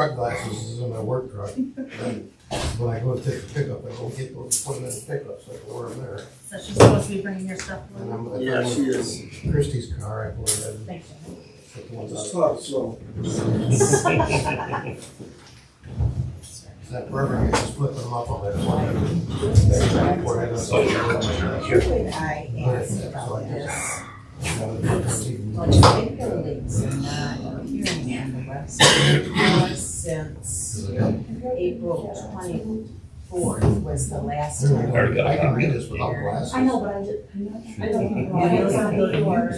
truck glasses is in my work truck. And when I go to take the pickup, I go get those, put them in the pickup, so I can wear them there. So she's supposed to be bringing your stuff. And I'm like, Yeah, she is. Christie's car, I put it in. Thank you. Put the ones Just out. talk slow. That rubber, I just flip them up on that one. Usually I ask about this. Like finger leaks are not appearing on the website since April 24th was the last time. I can read this without glasses. I know, but I just,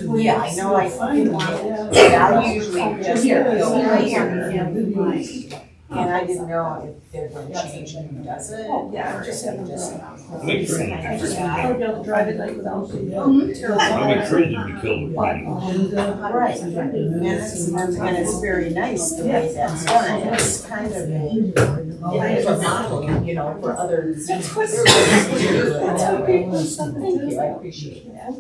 Well, yeah, I know, I didn't want it. I usually just go here. And I didn't know if they're going to change it, who does it. Yeah, or just if have they them Make sure. I just want to be able to drive it like without the. How many trees did we kill with meetings? Right, and it's very nice the way that's done, it's kind of a model, you know, for others. Thank you, I appreciate that.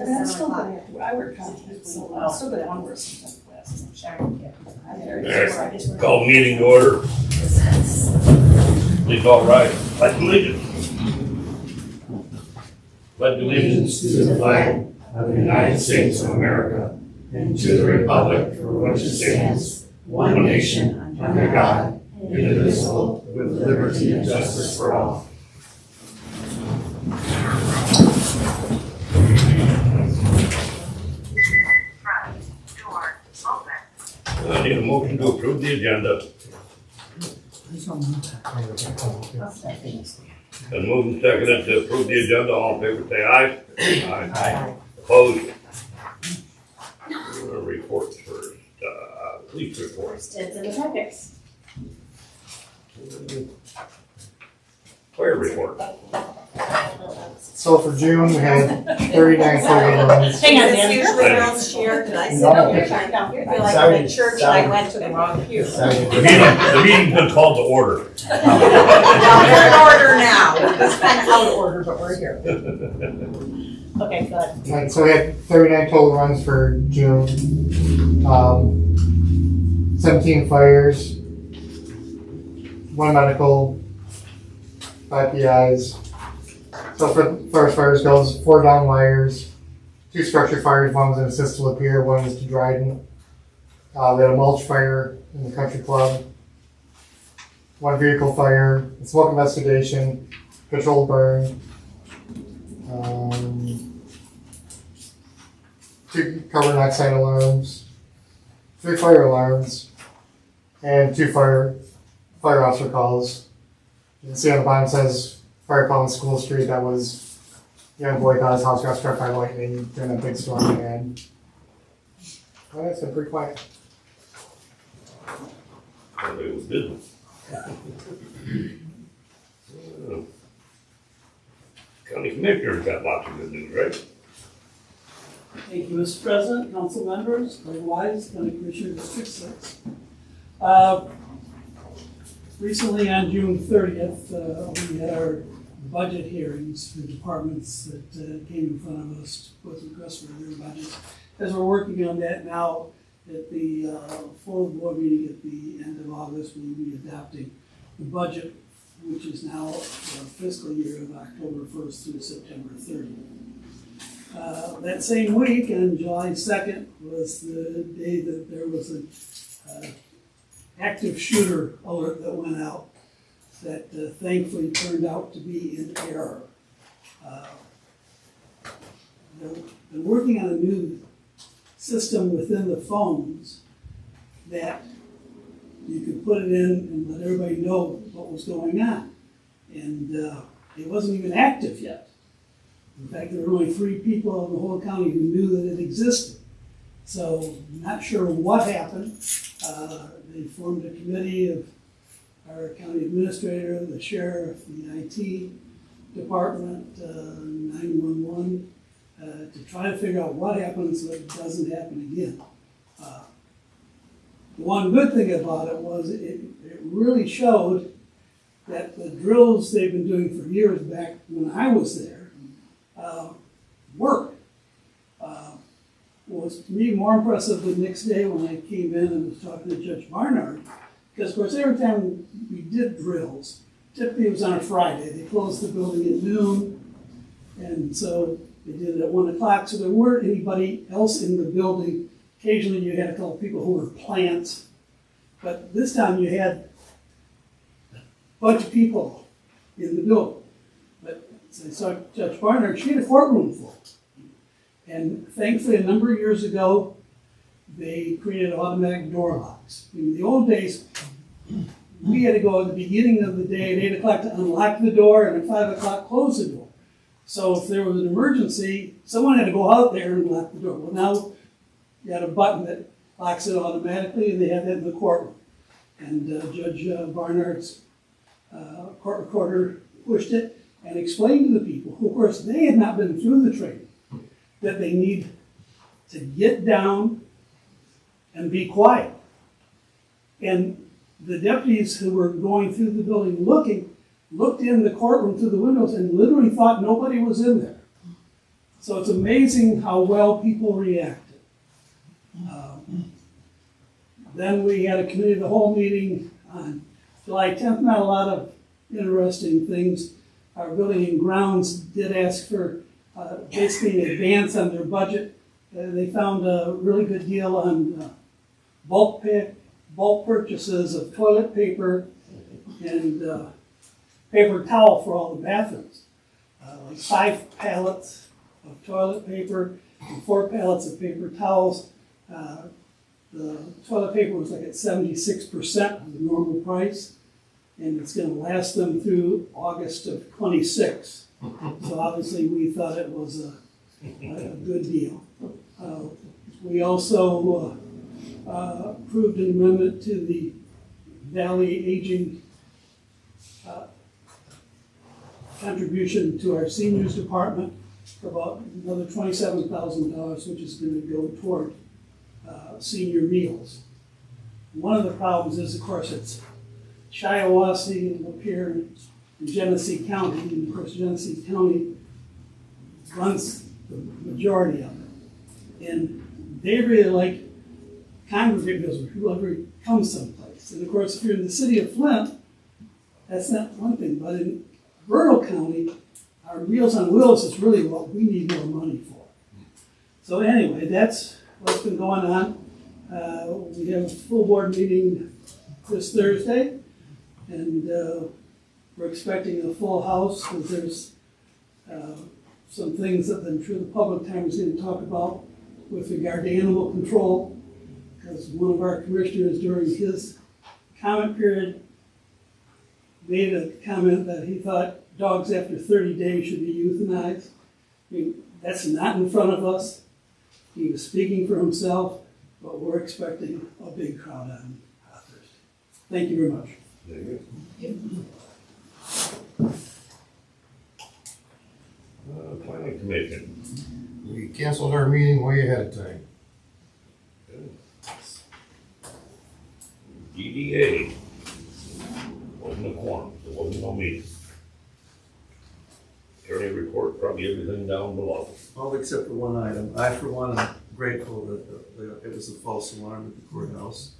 I'm still gonna have to, I work contracts, so I'm still gonna want to work some stuff. Alright, call meeting to order. Please all rise. Pledge allegiance. Pledge allegiance to the flag of the United States of America and to the republic for which it stands, one nation, under God, indivisible, with liberty and justice for all. I need a motion to approve the agenda. And moved and seconded to approve the agenda. All in favor, say aye. Aye. Opposed? Reports first. Police report. It's in the packets. Fire report. So for June, we had 39 total runs. Hang on, It's Dan. usually Rose chair, did I sit up here? I feel like I'm in church and I went to the wrong pew. The meeting's been called to order. No, we're in order now, it's kind of out of order, but we're here. Okay, good. Right, so we had 39 total runs for June. 17 fires, 1 medical, 5 PIs. So for first fires goes 4 down wires, 2 structure fires, 1 was in assist Lapeer, 1 was to Dryden. We had a mulch fire in the country club, 1 vehicle fire, a smoke investigation, controlled burn. 2 carbon monoxide alarms, 3 fire alarms, and 2 fire officer calls. You can see on the bottom says fire call on School Street. That was young boy got his house got struck by lightning during that big storm we had. Well, it's been pretty quiet. It was business. County commissioners got lots of good news, right? Thank you, Mr. President, council members, Lloyd Walker, County Commissioner District 6. Recently on June 30th, we had our budget hearings for departments that came in front of us with requests for their budgets. As we're working on that now, at the full board meeting at the end of August, we'll be adopting the budget, which is now the fiscal year of October 1st through September 30th. That same week, on July 2nd, was the day that there was an active shooter alert that went out that thankfully turned out to be in error. They're working on a new system within the phones that you could put it in and let everybody know what was going on. And it wasn't even active yet. In fact, there were only 3 people in the whole county who knew that it existed. So, not sure what happened. They formed a committee of our county administrator, the sheriff, the IT department, 911, to try to figure out what happened so it doesn't happen again. The one good thing about it was it really showed that the drills they've been doing for years back when I was there worked. What was to me more impressive the next day when I came in and was talking to Judge Barnard Because of course, every time we did drills, typically it was on a Friday. They closed the building at noon, and so they did it at 1 o'clock, so there weren't anybody else in the building. Occasionally you had a couple people who were plants, but this time you had a bunch of people in the building. But so I saw Judge Barnard, she had a courtroom full. And thankfully, a number of years ago, they created automatic door locks. In the old days, we had to go at the beginning of the day at 8 o'clock to unlock the door, and at 5 o'clock close the door. So if there was an emergency, someone had to go out there and lock the door. Well, now you had a button that locks it automatically, and they had that in the courtroom. And Judge Barnard's court recorder pushed it and explained to the people, who of course they had not been through the training, that they need to get down and be quiet. And the deputies who were going through the building looked in the courtroom through the windows and literally thought nobody was in there. So it's amazing how well people reacted. Then we had a committee of the whole meeting on July 10th. Not a lot of interesting things. Our building and grounds did ask for basically an advance on their budget. They found a really good deal on bulk purchases of toilet paper and paper towel for all the bathrooms. Like 5 pallets of toilet paper and 4 pallets of paper towels. The toilet paper was like at 76% of the normal price, and it's going to last them through August of 26. So obviously we thought it was a good deal. We also approved an amendment to the Valley Aging contribution to our seniors department for about another $27,000, which is going to go toward senior meals. One of the problems is, of course, it's Shiawassee and Lapeer and Genesee County, and of course Genesee County runs the majority of it. And they really like congregate meals where whoever comes someplace. And of course, if you're in the city of Flint, that's not one thing, but in rural county, our Meals on Wheels is really what we need more money for. So anyway, that's what's been going on. We have a full board meeting this Thursday, and we're expecting a full house because there's some things that I'm sure the public time is going to talk about with regard to animal control, because one of our commissioners during his comment period made a comment that he thought dogs after 30 days should be euthanized. I mean, that's not in front of us. He was speaking for himself, but we're expecting a big crowd on Thursday. Thank you very much. Planning Commission. We canceled our meeting way ahead of time. DDA. Wasn't a quorum, there wasn't no meeting. Attorney report, probably everything down below. All except for one item. I, for one, am grateful that it was a false alarm at the courthouse.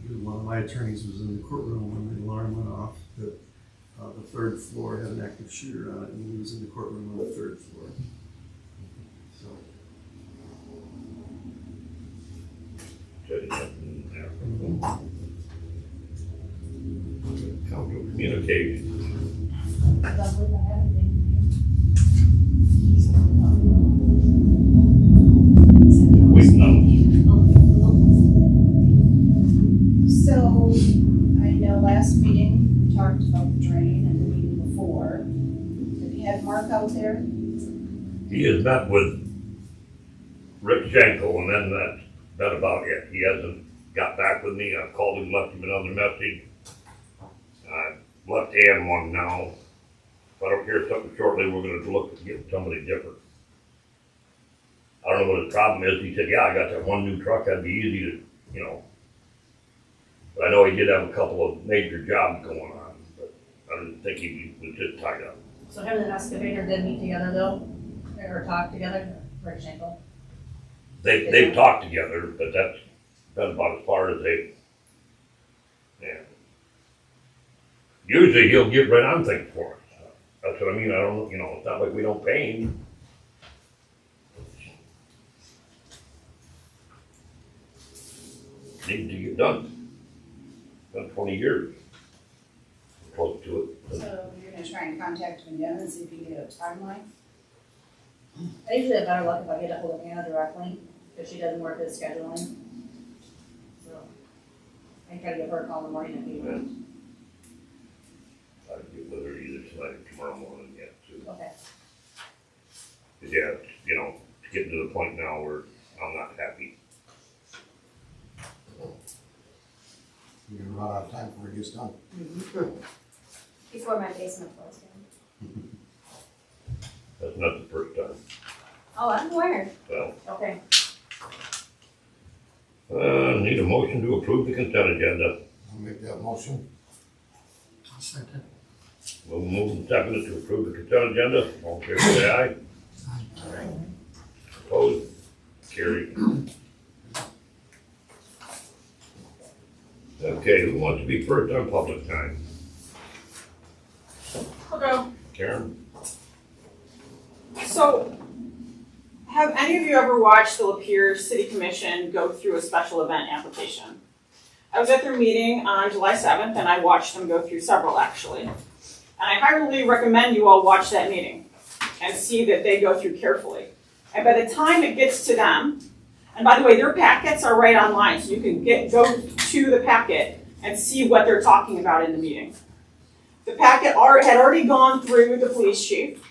One of my attorneys was in the courtroom when the alarm went off, that the 3rd floor had an active shooter on it, and he was in the courtroom on the 3rd floor. So. Judge, nothing there. Council communication. Waiting on. So, I know last meeting, we talked about the drain and the meeting before. Have you had Mark out there? He has met with Rick Schenkel, and then that's about it. He hasn't got back with me. I've called him, left him another message. I left Ann one now. If I don't hear something shortly, we're gonna look at getting somebody different. I don't know what his problem is. He said, yeah, I got that one new truck. That'd be easy to, you know. But I know he did have a couple of major jobs going on, but I didn't think he was just tied up. So him and the excavator did meet together though, or talk together, for example? They've talked together, but that's about as far as they, yeah. usually he'll get right on things for us. That's what I mean, I don't, it's not like we don't pay him. Needs to get done. Been 20 years. Close to it. So you're gonna try and contact him again and see if you can get a timeline? I usually have better luck if I get a hold of Anna directly, because she doesn't work with scheduling. So I can try to give her a call in the morning if you want. I'll get with her either tonight or tomorrow morning yet too. Okay. 'Cause yeah, it's getting to the point now where I'm not happy. You're gonna run out of time before it gets done. Before my basement floors down. That's not the first time. Oh, I'm aware. Well, Okay. need a motion to approve the consent agenda. I'll make that motion. We'll move and second it to approve the consent agenda. All in favor, say aye. Opposed? Carried. Okay, who wants to be first on public time? Okay, Karen? so have any of you ever watched the Lapeer City Commission go through a special event application? I was at their meeting on July 7th and I watched them go through several actually. And I highly recommend you all watch that meeting and see that they go through carefully. And by the time it gets to them, and by the way, their packets are right online, so you can go to the packet and see what they're talking about in the meeting. The packet had already gone through the police chief,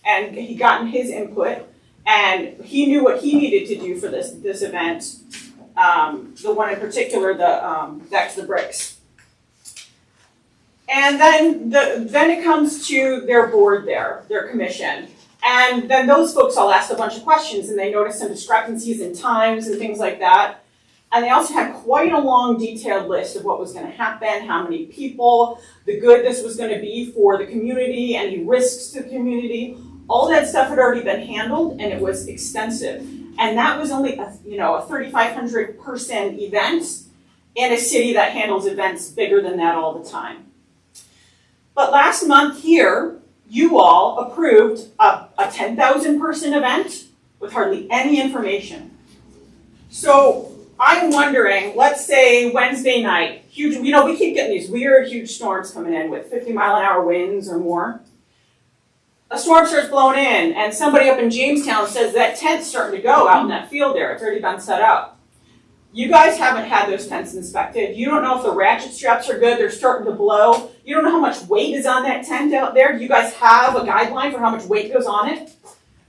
and he gotten his input, and he knew what he needed to do for this event. The one in particular, that's the bricks. And then it comes to their board there, their commission. And then those folks all asked a bunch of questions and they noticed some discrepancies in times and things like that. And they also had quite a long detailed list of what was gonna happen, how many people, the good this was gonna be for the community, any risks to the community. All that stuff had already been handled and it was extensive. And that was only a 3,500 person event in a city that handles events bigger than that all the time. But last month here, you all approved a 10,000 person event with hardly any information. So I'm wondering, let's say Wednesday night, huge, we keep getting these weird, huge storms coming in with 50-mile-an-hour winds or more. A storm starts blowing in and somebody up in Jamestown says that tent's starting to go out in that field there. It's already been set up. You guys haven't had those tents inspected. You don't know if the ratchet straps are good. They're starting to blow. You don't know how much weight is on that tent out there. Do you guys have a guideline for how much weight goes on it?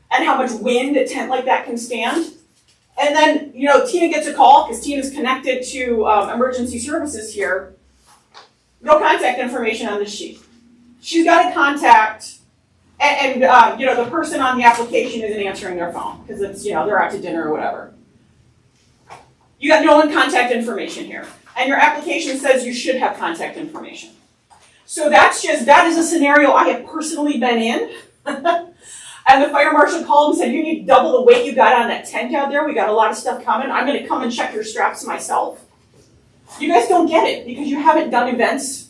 And how much wind a tent like that can stand? And then, Tina gets a call because Tina's connected to emergency services here. No contact information on this sheet. She's got to contact, and the person on the application isn't answering their phone because it's, they're out to dinner or whatever. You got no contact information here. And your application says you should have contact information. So that is a scenario I have personally been in. And the fire marshal called and said, you need double the weight you got on that tent out there. We got a lot of stuff coming. I'm gonna come and check your straps myself. You guys don't get it because you haven't done events.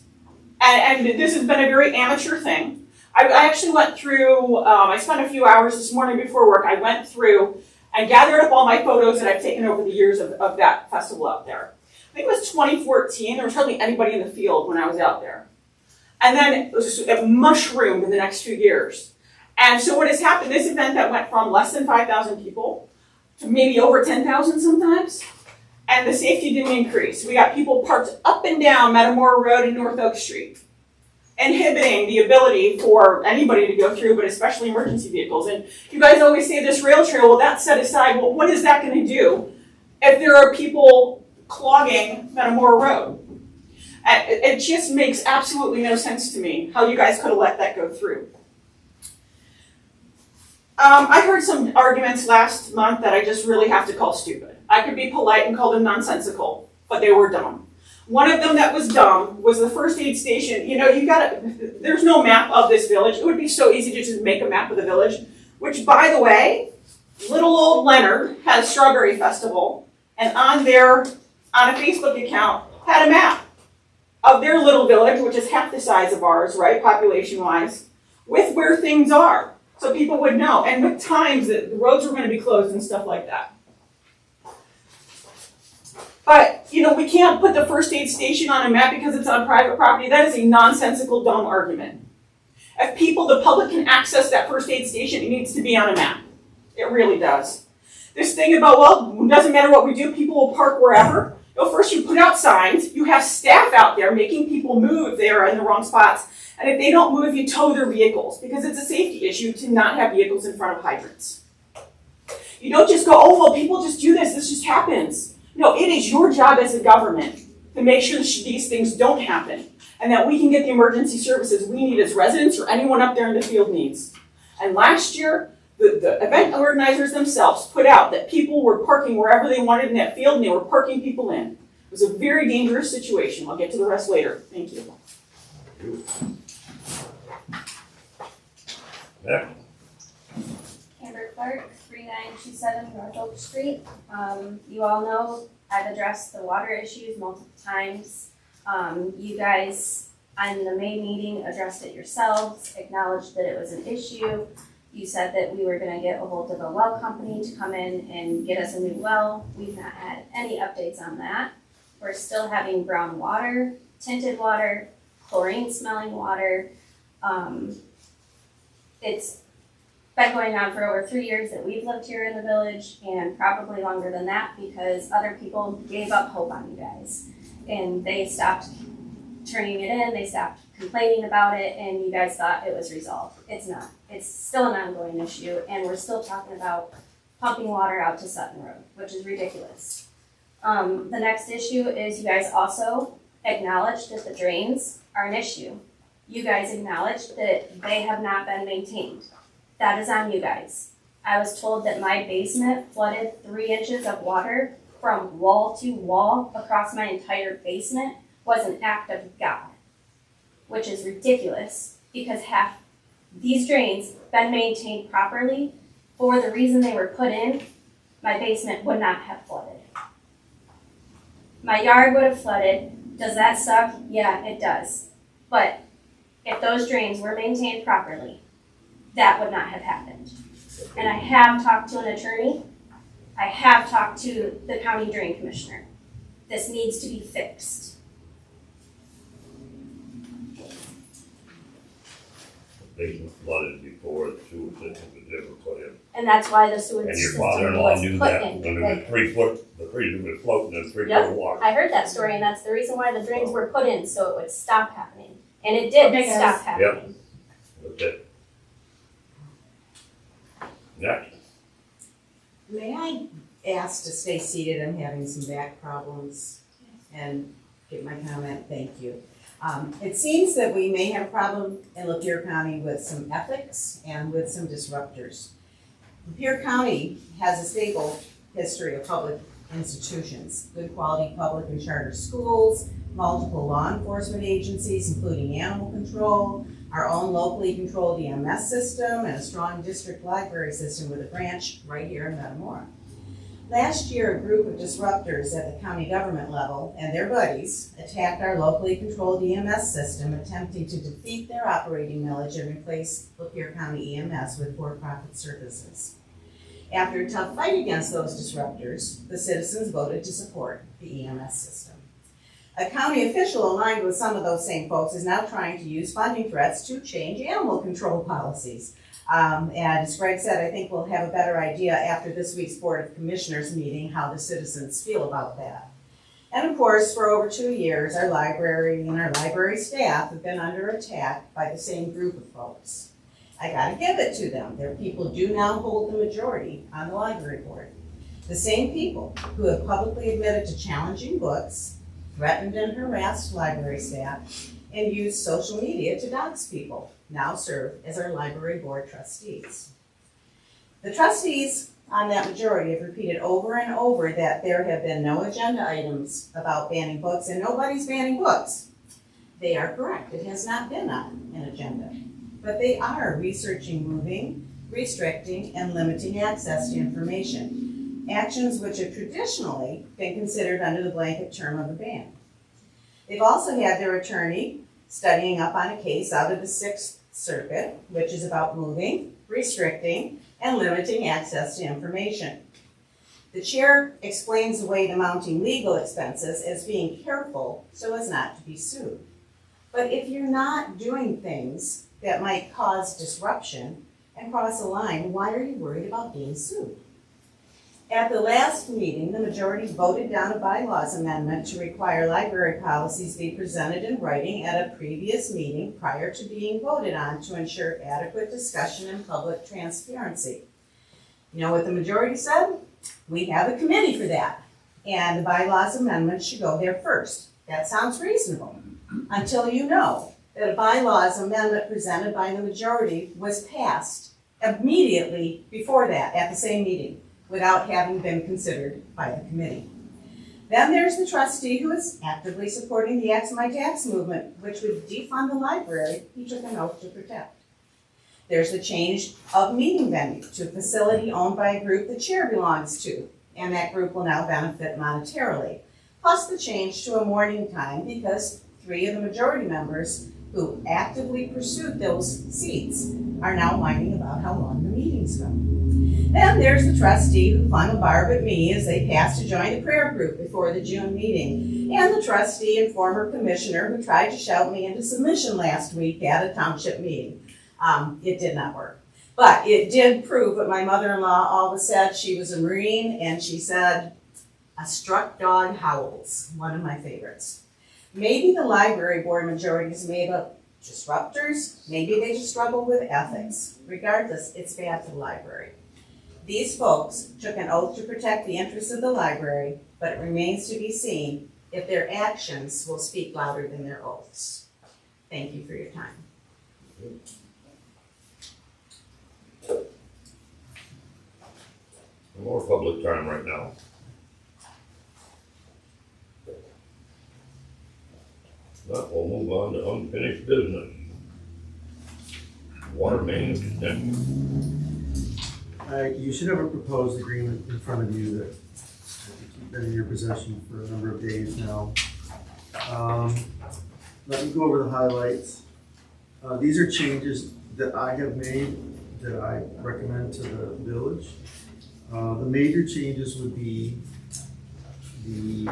And this has been a very amateur thing. I actually went through, I spent a few hours this morning before work. I went through and gathered up all my photos that I've taken over the years of that festival out there. I think it was 2014. There was hardly anybody in the field when I was out there. And then it was mushroomed in the next few years. And so what has happened, this event that went from less than 5,000 people to maybe over 10,000 sometimes, and the safety didn't increase. We got people parked up and down Metamora Road and North Oak Street, inhibiting the ability for anybody to go through, but especially emergency vehicles. And you guys always say this rail trail, well, that's set aside. Well, what is that going to do if there are people clogging Metamora Road? It just makes absolutely no sense to me how you guys could have let that go through. I heard some arguments last month that I just really have to call stupid. I could be polite and call them nonsensical, but they were dumb. One of them that was dumb was the first aid station. There's no map of this village. It would be so easy to just make a map of the village, which, by the way, little old Leonard has Strawberry Festival, and on a Facebook account, had a map of their little village, which is half the size of ours, right, population-wise, with where things are, so people would know, and with times that the roads were gonna be closed and stuff like that. But, you know, we can't put the first aid station on a map because it's on private property. That is a nonsensical, dumb argument. If the public can access that first aid station, it needs to be on a map. It really does. This thing about, well, it doesn't matter what we do, people will park wherever. Well, first you put out signs, you have staff out there making people move if they are in the wrong spots. And if they don't move, you tow their vehicles, because it's a safety issue to not have vehicles in front of hydrants. You don't just go, oh, well, people just do this just happens. No, it is your job as a government to make sure that these things don't happen and that we can get the emergency services we need as residents or anyone up there in the field needs. And last year, the event organizers themselves put out that people were parking wherever they wanted in that field and they were parking people in. It was a very dangerous situation. I'll get to the rest later. Thank you. Next. Amber Clark, 3927 North Oak Street. You all know I've addressed the water issues multiple times. You guys, on the May meeting, addressed it yourselves, acknowledged that it was an issue. You said that we were gonna get a hold of a well company to come in and get us a new well. We've not had any updates on that. We're still having brown water, tinted water, chlorine smelling water. It's been going on for over 3 years that we've lived here in the village, and probably longer than that because other people gave up hope on you guys. And they stopped turning it in, they stopped complaining about it, and you guys thought it was resolved. It's not. It's still an ongoing issue, and we're still talking about pumping water out to Sutton Road, which is ridiculous. The next issue is you guys also acknowledged that the drains are an issue. You guys acknowledged that they have not been maintained. That is on you guys. I was told that my basement flooded 3 inches of water from wall to wall across my entire basement was an act of God, which is ridiculous because half these drains been maintained properly for the reason they were put in, my basement would not have flooded. My yard would have flooded. Does that suck? Yeah, it does. But if those drains were maintained properly, that would not have happened. And I have talked to an attorney. I have talked to the county drain commissioner. This needs to be fixed. Basement flooded before the sewer system was ever put in. And that's why the sewage And your system father-in-law was knew put that in. when it was 3 foot, the freezer was floating in 3 foot Yep. of water. I heard that story, and that's the reason why the drains were put in, so it would stop happening. And it did Okay, guys. stop happening. That's it. Next. May I ask to stay seated? I'm having some back problems and give my comment. Thank you. It seems that we may have a problem in Lapeer County with some ethics and with some disruptors. Lapeer County has a stable history of public institutions, good quality public and charter schools, multiple law enforcement agencies, including animal control, our own locally controlled EMS system, and a strong district library system with a branch right here in Metamora. Last year, a group of disruptors at the county government level and their buddies attacked our locally controlled EMS system, attempting to defeat their operating millage and replace Lapeer County EMS with for-profit services. After a tough fight against those disruptors, the citizens voted to support the EMS system. A county official aligned with some of those same folks is now trying to use funding threats to change animal control policies. And as Greg said, I think we'll have a better idea after this week's Board of Commissioners meeting how the citizens feel about that. And of course, for over 2 years, our library and our library staff have been under attack by the same group of folks. I gotta give it to them. Their people do now hold the majority on the library board. The same people who have publicly admitted to challenging books, threatened and harassed library staff, and used social media to dox people now serve as our library board trustees. The trustees on that majority have repeated over and over that there have been no agenda items about banning books, and nobody's banning books. They are correct. It has not been on an agenda. But they are researching moving, restricting, and limiting access to information, actions which have traditionally been considered under the blanket term of a ban. They've also had their attorney studying up on a case out of the Sixth Circuit, which is about moving, restricting, and limiting access to information. The chair explains away the mounting legal expenses as being careful so as not to be sued. But if you're not doing things that might cause disruption and cross a line, why are you worried about being sued? At the last meeting, the majority voted down a bylaws amendment to require library policies be presented in writing at a previous meeting prior to being voted on to ensure adequate discussion and public transparency. You know what the majority said? We have a committee for that, and the bylaws amendment should go there first. That sounds reasonable, until you know that a bylaws amendment presented by the majority was passed immediately before that at the same meeting without having been considered by the committee. Then there's the trustee who is actively supporting the X My Tax movement, which would defund the library he took an oath to protect. There's the change of meeting venue to a facility owned by a group the chair belongs to, and that group will now benefit monetarily. Plus the change to a morning time because 3 of the majority members who actively pursued those seats are now whining about how long the meetings go. Then there's the trustee who flung a barb at me as they passed to join the prayer group before the June meeting, and the trustee and former commissioner who tried to shout me into submission last week at a township meeting. It did not work. But it did prove what my mother-in-law always said. She was a Marine, and she said, "A struck dog howls," one of my favorites. Maybe the library board majority is made up disruptors. Maybe they just struggle with ethics. Regardless, it's bad for the library. These folks took an oath to protect the interests of the library, but it remains to be seen if their actions will speak louder than their oaths. Thank you for your time. More public time right now. But we'll move on to unfinished business. Water main extension. You should have a proposed agreement in front of you that you've been in your possession for a number of days now. Let me go over the highlights. These are changes that I have made that I recommend to the village. The major changes would be the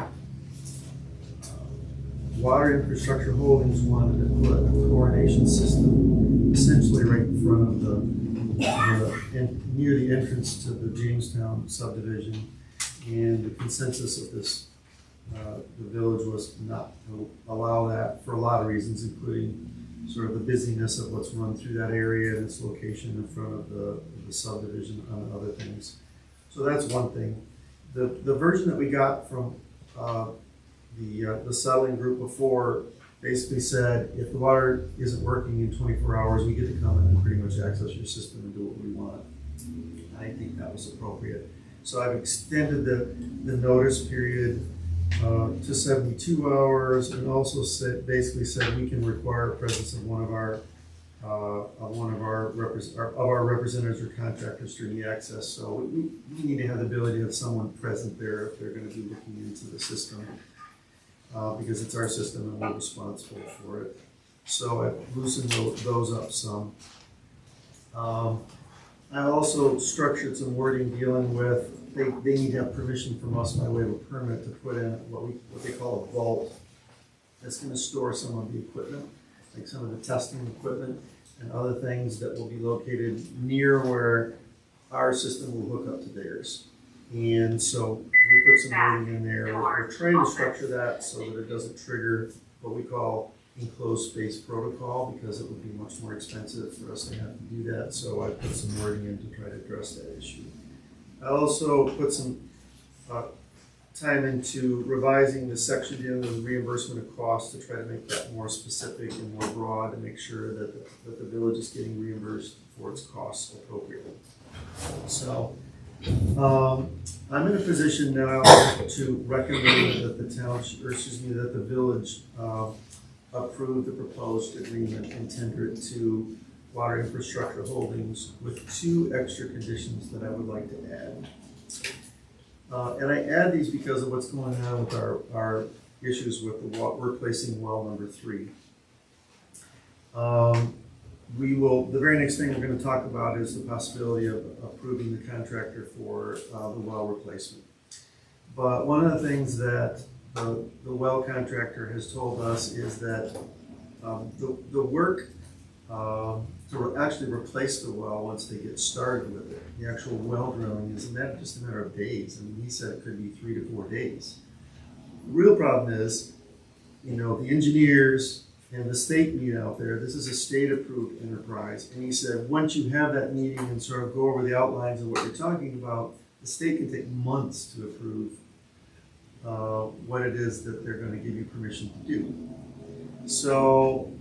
Water Infrastructure Holdings wanted to put a chlorination system essentially right in front of near the entrance to the Jamestown subdivision. And the consensus of this, the village was not to allow that for a lot of reasons, including sort of the busyness of what's run through that area and its location in front of the subdivision and other things. So that's one thing. The version that we got from the settling group before basically said if the water isn't working in 24 hours, we get to come in and pretty much access your system and do what we want. I think that was appropriate. So I've extended the notice period to 72 hours, and also basically said we can require presence of one of our representatives or contractors through the access. So we need to have the ability to have someone present there if they're going to be looking into the system, because it's our system and we're responsible for it. So I've loosened those up some. I also structured some wording dealing with they need to have permission from us by way of a permit to put in what they call a vault that's going to store some of the equipment, like some of the testing equipment and other things that will be located near where our system will hook up to theirs. And so we put some wording in there. We're trying to structure that so that it doesn't trigger what we call enclosed space protocol, because it would be much more expensive for us to have to do that. So I put some wording in to try to address that issue. I also put some time into revising the section dealing with reimbursement of costs to try to make that more specific and more broad to make sure that the village is getting reimbursed for its costs appropriately. So I'm in a position now to recommend that that the village approve the proposed agreement and tender it to Water Infrastructure Holdings with 2 extra conditions that I would like to add. And I add these because of what's going on with our issues with the replacing well number 3. The very next thing we're going to talk about is the possibility of approving the contractor for the well replacement. But one of the things that the well contractor has told us is that the work to actually replace the well once they get started with it, the actual well drilling, is not just a matter of days. I mean, he said it could be 3 to 4 days. The real problem is, the engineers and the state meet out there. This is a state-approved enterprise. And he said, once you have that meeting and sort of go over the outlines of what you're talking about, the state can take months to approve what it is that they're going to give you permission to do. So,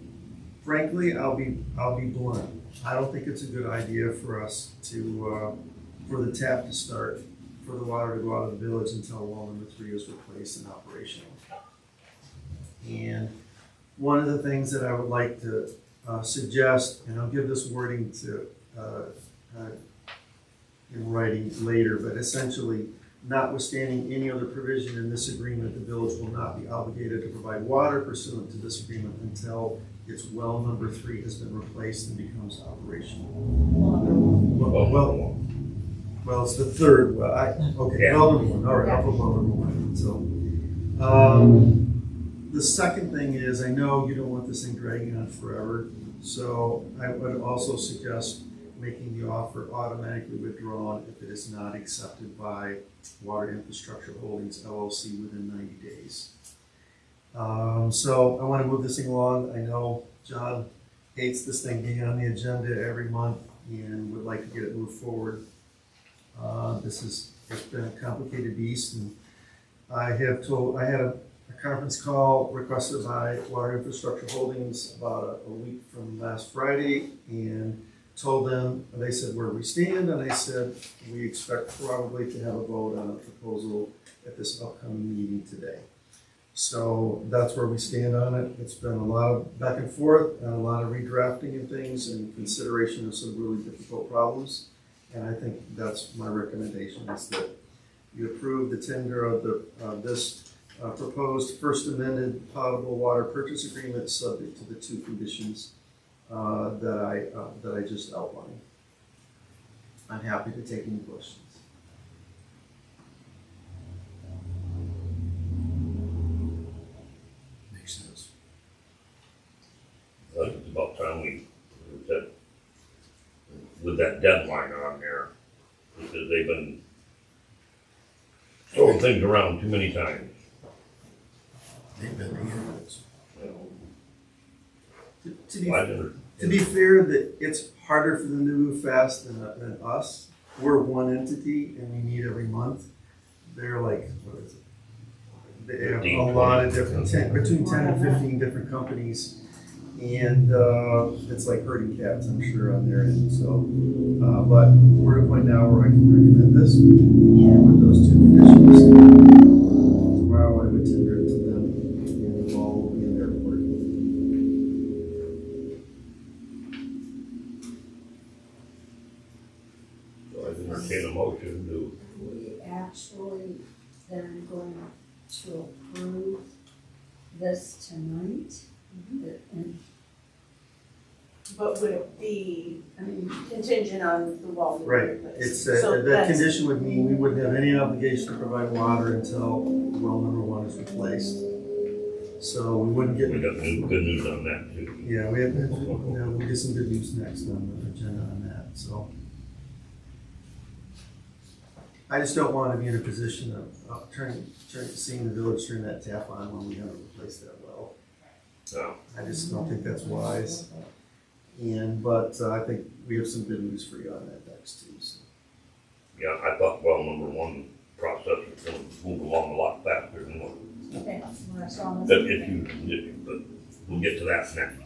frankly, I'll be blunt. I don't think it's a good idea for us to, for the tap to start, for the water to go out of the village until well number 3 is replaced and operational. And one of the things that I would like to suggest, and I'll give this wording to in writing later, but essentially, notwithstanding any other provision in this agreement, the village will not be obligated to provide water pursuant to this agreement until its well number 3 has been replaced and becomes operational. Well, it's the third well. Well number 1. All right, I'll put well number 1. So, the second thing is, I know you don't want this thing dragging on forever, so I would also suggest making the offer automatically withdrawn if it is not accepted by Water Infrastructure Holdings LLC within 90 days. So I want to move this thing along. I know John hates this thing being on the agenda every month and would like to get it moved forward. It's been a complicated beast, and I had a conference call requested by Water Infrastructure Holdings about a week from last Friday, and told them, they said, where we stand, and I said, we expect probably to have a vote on a proposal at this upcoming meeting today. So that's where we stand on it. It's been a lot of back and forth and a lot of redrafting and things and consideration of some really difficult problems. And I think that's my recommendation, is that you approve the tender of this proposed first amended potable water purchase agreement subject to the 2 conditions that I just outlined. I'm happy to take any questions. Makes sense. I think it's about time we, with that deadline on there, because they've been throwing things around too many times. They've been idiots. To be fair, that it's harder for them to move fast than us. We're one entity and we meet every month. They're like, what is it? They have a lot of different, between 10 and 15 different companies. And it's like herding cats, I'm sure, on their end. So, but we're at a point now where I can recommend this with those 2 conditions. Tomorrow I would tender it to them, and the ball will be in their court. So I entertain a motion to, We actually then going to approve this tonight. And, But would it be I mean, contingent on the well being Right. replaced? It's So that that's- condition would mean we wouldn't have any obligation to provide water until well number 1 is replaced. So we wouldn't get. we got good news on that too. Yeah, we'll get some good news next on the agenda on that. So I just don't want to be in a position of seeing the village turn that tap on when we haven't replaced that well. No. I just don't think that's wise. But I think we have some good news for you on that next too. So. Yeah, I thought well number 1 process was gonna move along a lot faster than what, okay, we're strong. but but we'll get to that next.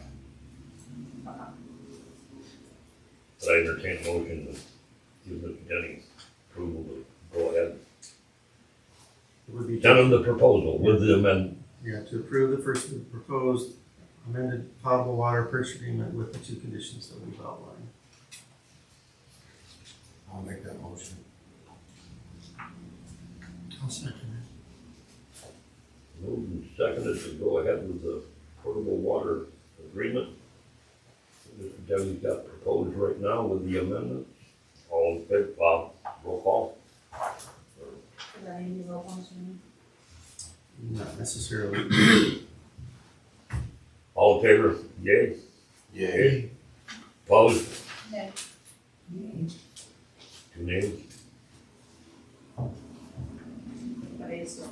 But I entertain a motion to give Mr. Denney approval to go ahead. It would be Done on the proposal with the amendment. Yeah, to approve the first proposed amended potable water purchase agreement with the 2 conditions that we've outlined. I'll make that motion. I'll second Moved and seconded to go ahead with the portable water agreement. Mr. Denney's got proposed right now with the amendment. All in favor, roll call. Is there any roll calls from you? Not necessarily. All in favor, yay? Yay. Opposed? Nay. Two nays? But it is still.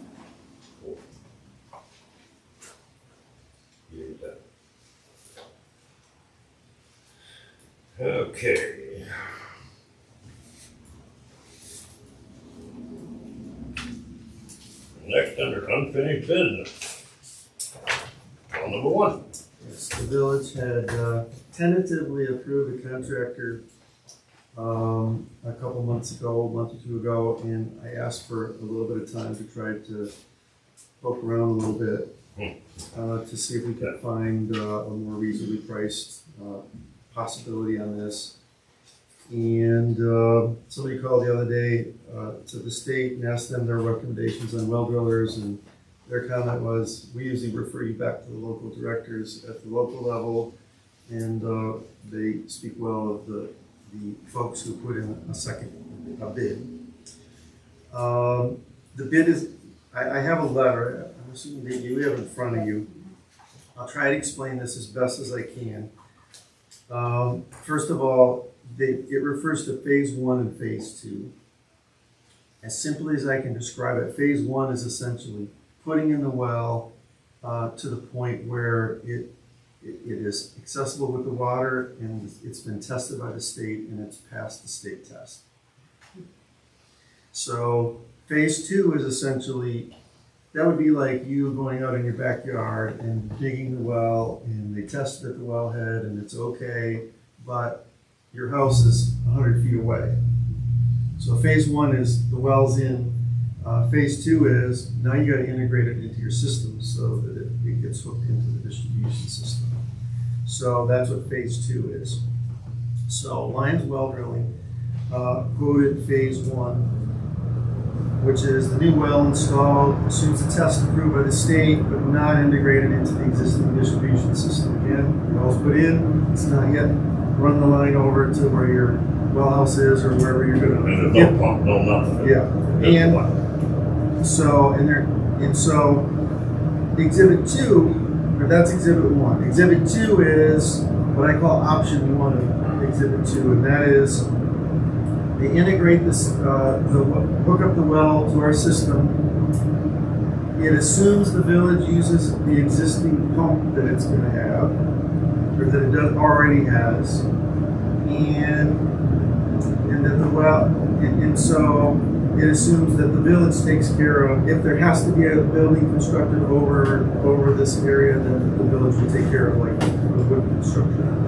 Yeas have it. Okay. Next, under unfinished business. Call number one. Yes, the village had tentatively approved a contractor a couple months ago, a month or two ago, and I asked for a little bit of time to try to poke around a little bit to see if we could find a more reasonably priced possibility on this. And somebody called the other day to the state and asked them their recommendations on well drillers, and their comment was, we usually refer you back to the local directors at the local level, and they speak well of the folks who put in a bid. The bid is, I have a letter, I'm assuming that you have it in front of you. I'll try to explain this as best as I can. First of all, it refers to phase 1 and phase 2. As simply as I can describe it, phase 1 is essentially putting in the well to the point where it is accessible with the water, and it's been tested by the state and it's passed the state test. So phase 2 is essentially, that would be like you going out in your backyard and digging the well, and they tested at the wellhead and it's okay, but your house is 100 feet away. So phase 1 is the well's in. Phase 2 is now you got to integrate it into your system so that it gets hooked into the distribution system. So that's what phase 2 is. So Lions Well Drilling quoted phase 1, which is the new well installed, assumes the test approved by the state, but not integrated into the existing distribution system. Again, the well's put in, it's not yet run the line over to where your well house is or wherever you're going to. And there's no pump, no nothing. Yeah, and so exhibit 2, or that's exhibit 1. Exhibit 2 is what I call option 1 of exhibit 2, and that is they integrate this, hook up the well to our system. It assumes the village uses the existing pump that it's going to have, or that it already has, and that the well, and so it assumes that the village takes care of, if there has to be a building constructed over this area, then the village will take care of like the wood construction on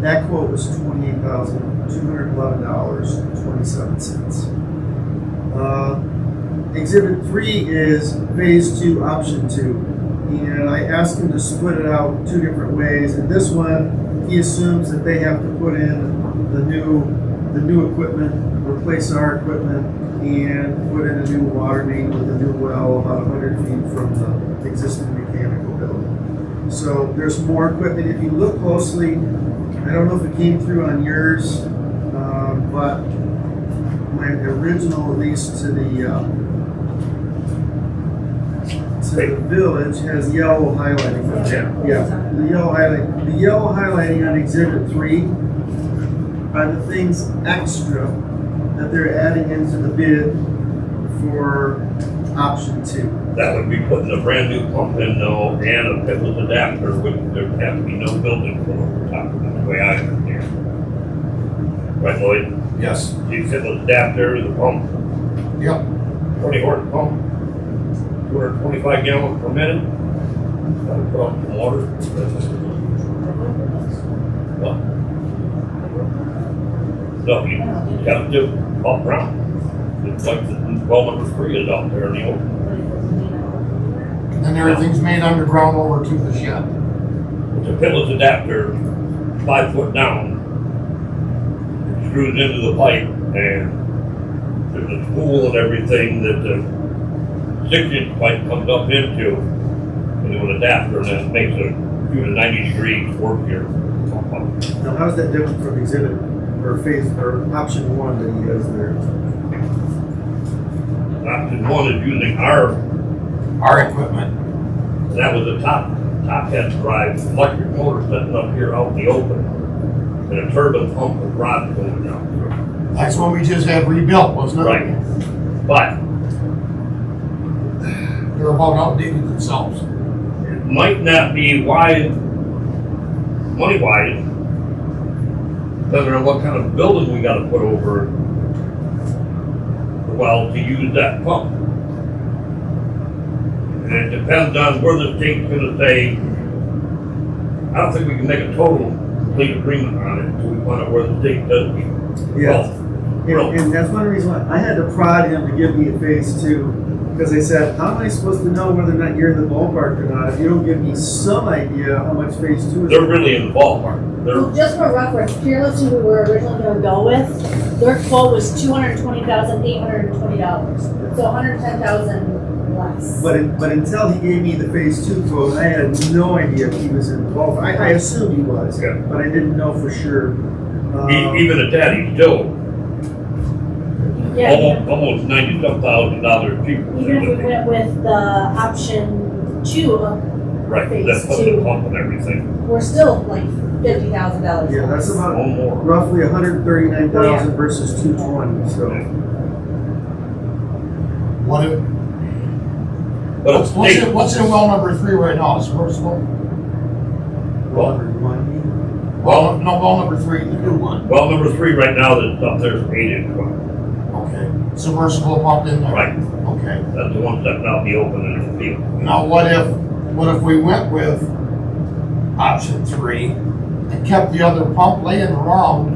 that. That quote was $28,211.27. Exhibit 3 is phase 2, option 2. And I asked him to split it out 2 different ways. In this one, he assumes that they have to put in the new equipment, replace our equipment, and put in a new water main with a new well about 100 feet from the existing mechanical building. So there's more equipment. If you look closely, I don't know if it came through on yours, but my original, at least to the village, has yellow highlighting. Yeah, the yellow highlighting on exhibit 3 are the things extra that they're adding into the bid for option 2. That would be putting a brand new pump in though, and a pivotal adapter, which there would have to be no building for over top of it, the way I understand. Right, Lloyd? Yes. The pivotal adapter, the pump, Yep. 20 horse pump, 225 gallons per minute. That would put up some water. Well, no, you have to pump around. It's like the well number 3 is out there in the open. And then everything's made underground over to the shed. It's a pivotal adapter, 5 foot down. It screws into the pipe, and there's a spool and everything that 6-inch pipe comes up into, and do an adapter, and then it makes a 90 degrees work here. Now, how's that different from exhibit or phase or option 1 that he has there? Option 1 is using our equipment. that was a top head drive, electric motor sitting up here out in the open, and a turbine pump with rods going down through. That's what we just had rebuilt, wasn't it? Right. But They're about outdated themselves. it might not be money-wise, depending on what kind of building we gotta put over the well to use that pump. And it depends on where the state's gonna say, I don't think we can make a total complete agreement on it until we find out where the state does. Yeah. And that's one reason why I had to prod him to give me a phase 2, because I said, how am I supposed to know whether or not you're in the ballpark or not if you don't give me some idea how much phase 2 is? They're really in the ballpark. Well, just for reference, Peerless, who we were originally gonna go with, their quote was $220,820. So $110,000 less. But until he gave me the phase 2 quote, I had no idea if he was in the ballpark. I assumed he was, Yeah. but I didn't know for sure. Even at that, he's still Yeah, almost $90,000 cheaper. even if we went with the option 2, Right, phase that's put the 2, pump and everything, we're still like $50,000. Yeah, that's less. about no more. roughly 139,000 versus 220. So What if, But it's state, what's in well number 3 right now? Submersible? well, Well, no, well number 3, the new one. well, number 3 right now that's up there is 8-inch one. Okay. Submersible pump in there? Right. Okay. That's the one that's now be open in the field. Now, what if we went with option 3 and kept the other pump laying around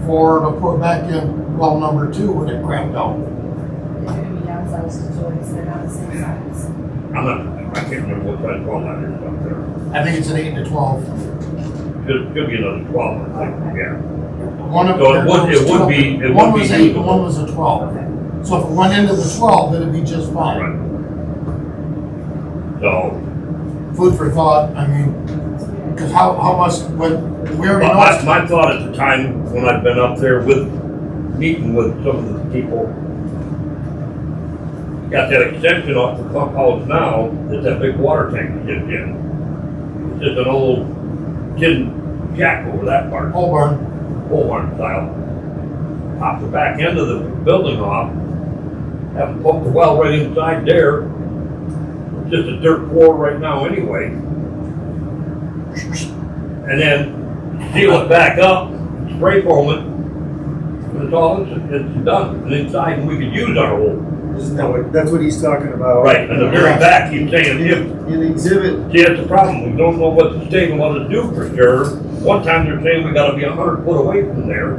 to put back in well number 2 when it crapped out? They're gonna be downsized to joints, they're not the same size. I can't remember what size well that is up there. I think it's an 8 to 12. Could be another 12, I think, yeah. One of So it would be one was 8 and usable. one was a 12. So if it went into the 12, then it'd be just fine. Right. So, Food for thought, I mean, because how much, when, we already know. my thought at the time, when I've been up there meeting with some of the people, got that extension off the pump house now, that big water tank is in. It's just an old tin jack over that part. Pole barn. Pole barn style. Pop the back end of the building off, have them pump the well right inside there. It's just a dirt floor right now anyway. And then seal it back up, spray foam it, and it's done. And inside, we could use our old. isn't that what, that's what he's talking about? Right, and the very back, he's saying, In exhibit, see, that's the problem, we don't know what the state will want to do for sure. One time they're saying we gotta be 100 foot away from there.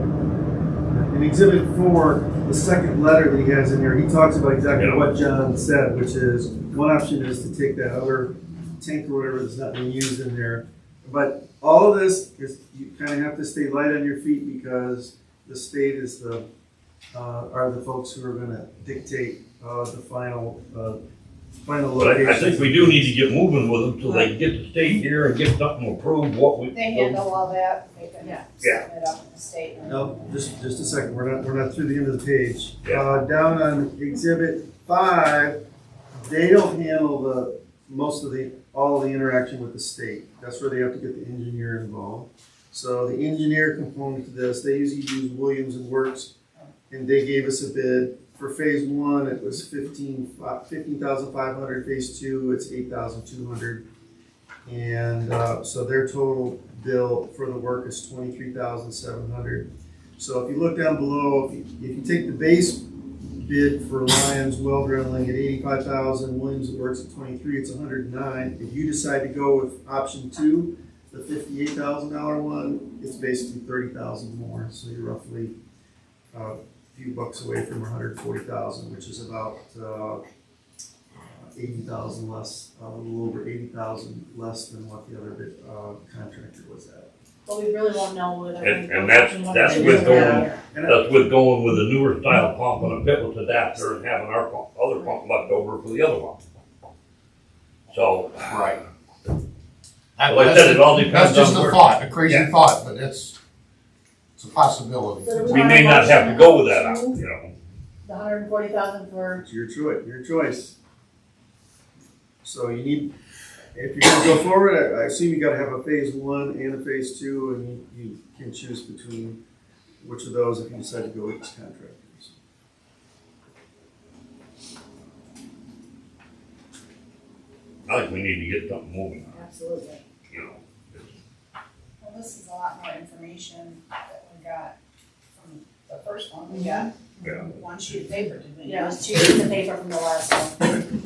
in exhibit 4, the second letter that he has in there, he talks about exactly Yeah. what John said, which is, one option is to take that other tank or whatever that's not being used in there. But all of this is, you kind of have to stay light on your feet because the state is are the folks who are gonna dictate, the final But location. I think we do need to get moving with them so they can get the state here and get something approved, what we. They handle all that, they can Yeah. set it up with the state. No, just a second, we're not through the end of the page. Yeah. Down on exhibit 5, they don't handle all of the interaction with the state. That's where they have to get the engineer involved. So the engineer component to this, they usually use Williams and Works, and they gave us a bid. For phase 1, it was $15,500. Phase 2, it's $8,200. And so their total bill for the work is $23,700. So if you look down below, if you take the base bid for Lyons well drilling at $85,000, Williams and Works at $23,000, it's $109,000. If you decide to go with option 2, the $58,000 one, it's basically $30,000 more. So you're roughly few bucks away from 140,000, which is about 80,000 less, a little over 80,000 less than what the other contractor was at. But we really won't know whether. And that's with going, that's with going with a newer style pump and a pitless adapter and having our pump, other pump left over for the other one. So. Right. Like I said, it all depends That's just on a where- thought, a crazy Yeah. thought, but it's a possibility. So We may not have to go with that, you know. The 140,000 for, It's your choice. So you need, if you're gonna go forward, I assume you gotta have a phase one and a phase two, and you can choose between which of those if you decide to go with these contractors. I think we need to get something moving, absolutely. you know. Well, this is a lot more information that we got from the first one. We got Yeah. one sheet of paper, did we? Yeah, it was 2 sheets of paper from the last one.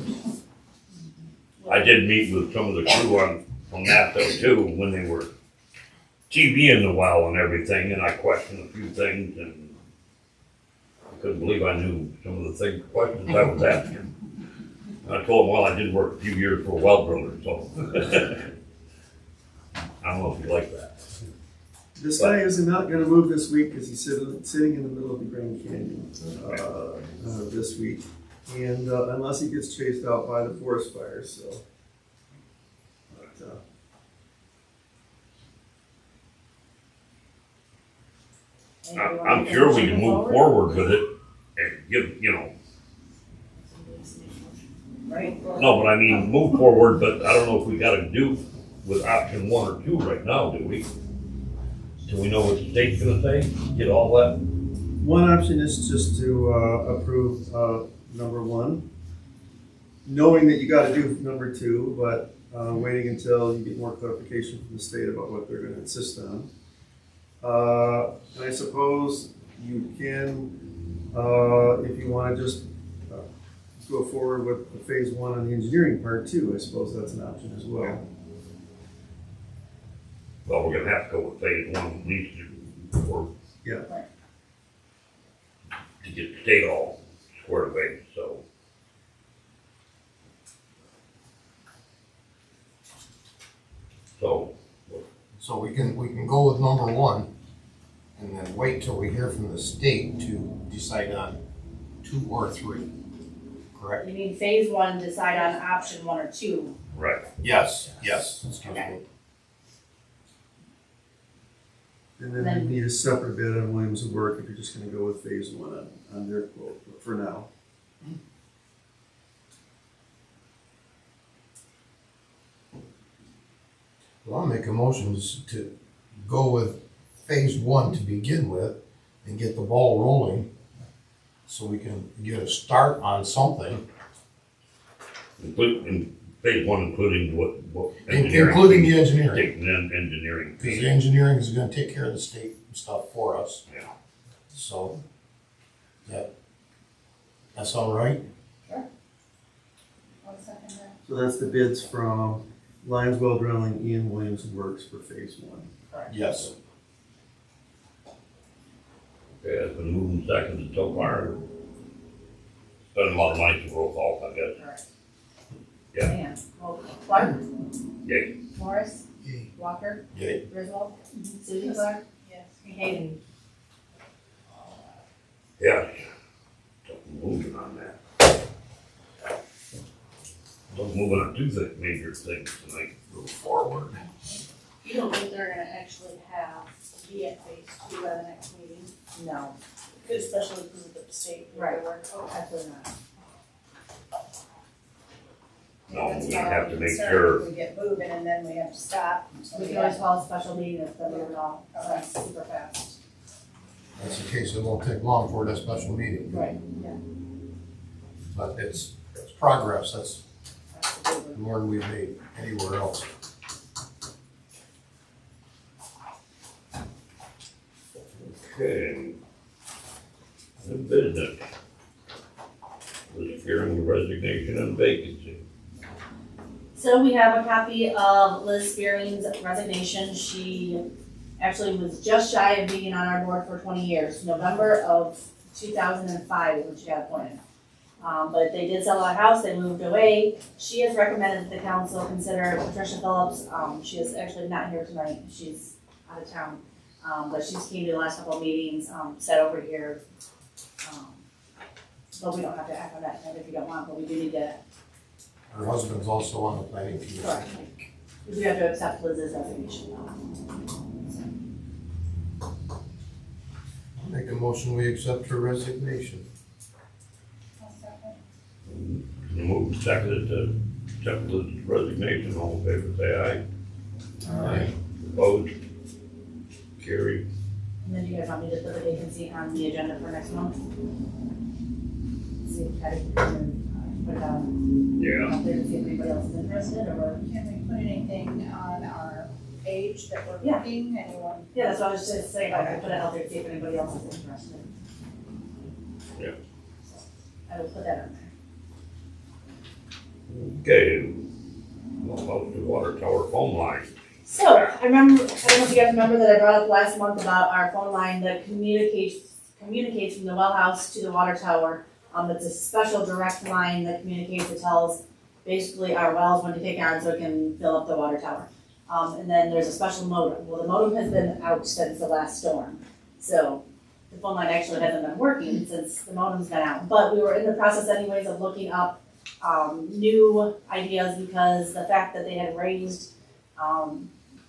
I did meet with some of the crew on that though too, when they were TVing the well and everything, and I questioned a few things, and I couldn't believe I knew some of the questions I was asking. I told them, well, I did work a few years for a well driller, so. I don't know if you like that. This guy is not gonna move this week because he's sitting in the middle of the Grand Canyon, this week. And, unless he gets chased out by the forest fires, so. But, I'm sure we can move forward with it and give, you know, Right? no, but I mean, move forward, but I don't know if we gotta do with option 1 or 2 right now, do we? Do we know what the state's gonna say? Get all that? one option is just to, approve, number one, knowing that you gotta do number two, but, waiting until you get more clarification from the state about what they're gonna insist on. And I suppose you can, if you wanna just, go forward with the phase one on the engineering part too, I suppose that's an option as well. Well, we're gonna have to go with phase 1 at least for. Yeah. To get the state all squared away, so. So we can go with number one and then wait till we hear from the state to decide on 2 or 3, correct? You mean phase one, decide on option 1 or 2. Right. Yes, excuse Okay. me. And then you need a separate bid on Williams and Work if you're just gonna go with phase one on their quote, but for now. Well, I'll make a motion to go with phase 1 to begin with and get the ball rolling so we can get a start on something. In phase 1, including what engineering. Including the engineering. Taking in engineering. Because the engineering is gonna take care of the state stuff for us. Yeah. So, that's all right? I'll second that. So that's the bids from Lions Well Drilling, Ian Williams and Works for phase one. Yes. Okay, it's been moving seconds so far. Spending a lot of money to roll call, I guess. Correct. Yeah. Man, well, Clark, Yay. Morris, Yay. Walker, Yay. Griswold, Suzy, Clark, Yes. Hayden. Yeah. Something moving on that. Something moving on 2 major things tonight. Move forward. You don't think they're gonna actually be at phase 2 at the next meeting? No. Could especially because of the state Right. paperwork. Absolutely not. No, That's we my have only to make concern. sure. If we get moving and then we have to stop. So We we can always have- call a special meeting if the move all, Okay. super fast. That's the case, it won't take long for that special meeting. Right, yeah. But it's progress, that's Absolutely. more than we've made anywhere else. Okay. The business. Was hearing the resignation and vacancy. So we have a copy of Liz Spearing's resignation. She actually was just shy of being on our board for 20 years. November of 2005 is when she got appointed. But they did sell our house, they moved away. She has recommended that the council consider Patricia Phillips. She is actually not here tonight. She's out of town. But she's came to the last couple of meetings, sat over here. But we don't have to act on that if you don't want, but we do need to, Her husband's also on the planning commission. correct. We do have to accept Liz's resignation though. Make a motion, we accept her resignation. Move seconded to accept Liz's resignation, all in favor, say aye. Aye. Opposed? Carried. And then do you guys want me to put the vacancy on the agenda for next month? See if Patty can put it on, Yeah. out there to see if anybody else is interested, or? Can we put anything on our page that we're Yeah. looking, anyone? Yeah, that's what I was just saying, I could put it out there to see if anybody else is interested. Yeah. I will put that on there. Okay. What about the water tower phone line? So, I don't know if you guys remember that I brought up last month about our phone line that communicates from the well house to the water tower. It's a special direct line that communicates, that tells basically our wells when to take on so it can fill up the water tower. And then there's a special modem. Well, the modem has been out since the last storm. So the phone line actually hasn't been working since the modem's been out. But we were in the process anyways of looking up new ideas, because the fact that they had raised,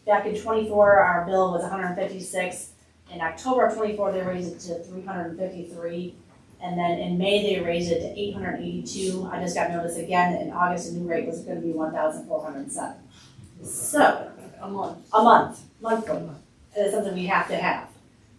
back in '24, our bill was $156. In October of '24, they raised it to $353. And then in May, they raised it to $882. I just got notice again in August, the new rate was gonna be $1,407. So, monthly. It's something we have to have.